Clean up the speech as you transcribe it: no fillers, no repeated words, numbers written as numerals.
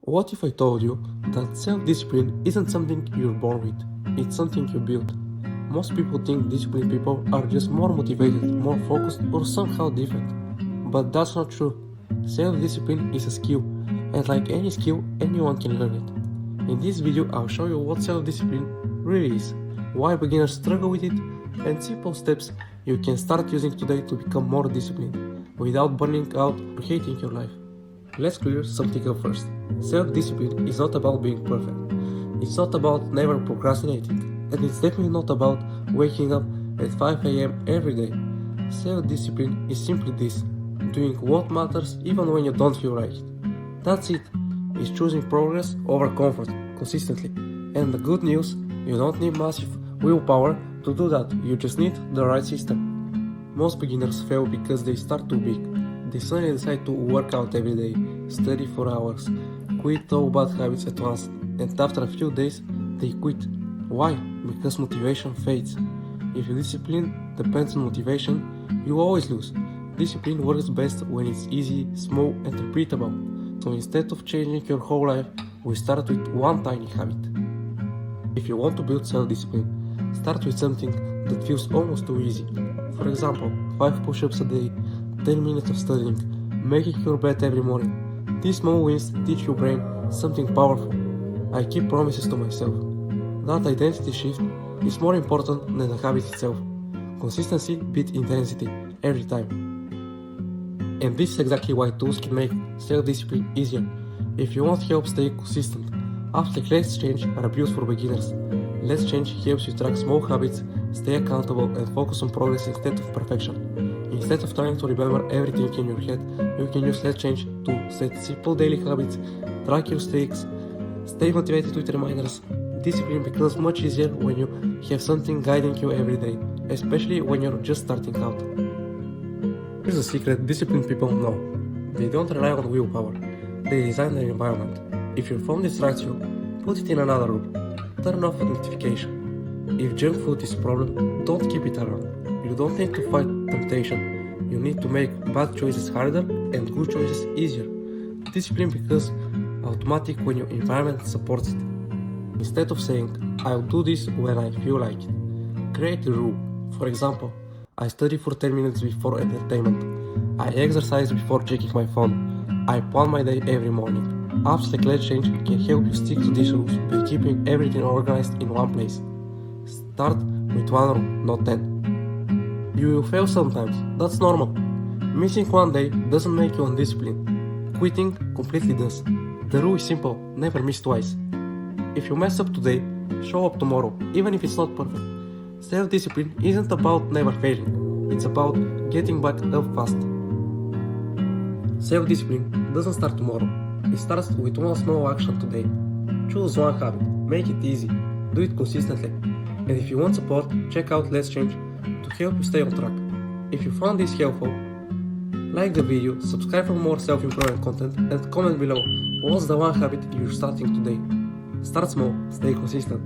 What if I told you that self-discipline isn't something you're born with, it's something you build? Most people think disciplined people are just more motivated, more focused, or somehow different. But that's not true. Self-discipline is a skill, and like any skill, anyone can learn it. In this video, I'll show you what self-discipline really is, why beginners struggle with it, and simple steps you can start using today to become more disciplined, without burning out or hating your life. Let's clear something up first. Self-discipline is not about being perfect. It's not about never procrastinating. And it's definitely not about waking up at 5 a.m. every day. Self-discipline is simply this, doing what matters even when you don't feel like it. That's it. It's choosing progress over comfort consistently. And the good news, you don't need massive willpower to do that. You just need the right system. Most beginners fail because they start too big. They suddenly decide to work out every day, study for hours, quit all bad habits at once, and after a few days, they quit. Why? Because motivation fades. If your discipline depends on motivation, you always lose. Discipline works best when it's easy, small, and repeatable. So instead of changing your whole life, we start with one tiny habit. If you want to build self-discipline, start with something that feels almost too easy. For example, 5 push-ups a day, 10 minutes of studying, making your bed every morning. These small wins teach your brain something powerful. I keep promises to myself. That identity shift is more important than the habit itself. Consistency beats intensity every time. And this is exactly why tools can make self-discipline easier. If you want help stay consistent, apps like Let's Change are abused for beginners. Let's Change helps you track small habits, stay accountable, and focus on progress instead of perfection. Instead of trying to remember everything in your head, you can use Let's Change to set simple daily habits, track your streaks, stay motivated with reminders. Discipline becomes much easier when you have something guiding you every day, especially when you're just starting out. Here's a secret disciplined people know. They don't rely on willpower, they design their environment. If your phone distracts you, put it in another room. Turn off the notification. If junk food is a problem, don't keep it around. You don't need to fight temptation. You need to make bad choices harder and good choices easier. Discipline becomes automatic when your environment supports it. Instead of saying, I'll do this when I feel like it, create a rule. For example, I study for 10 minutes before entertainment. I exercise before checking my phone. I plan my day every morning. Apps like Let's Change can help you stick to these rules by keeping everything organized in one place. Start with one rule, not 10. You will fail sometimes, that's normal. Missing one day doesn't make you undisciplined. Quitting completely does. The rule is simple, never miss twice. If you mess up today, show up tomorrow, even if it's not perfect. Self-discipline isn't about never failing, it's about getting back up fast. Self-discipline doesn't start tomorrow, it starts with one small action today. Choose one habit, make it easy, do it consistently. And if you want support, check out Let's Change to help you stay on track. If you found this helpful, like the video, subscribe for more self-improvement content, and comment below what's the one habit you're starting today. Start small, stay consistent.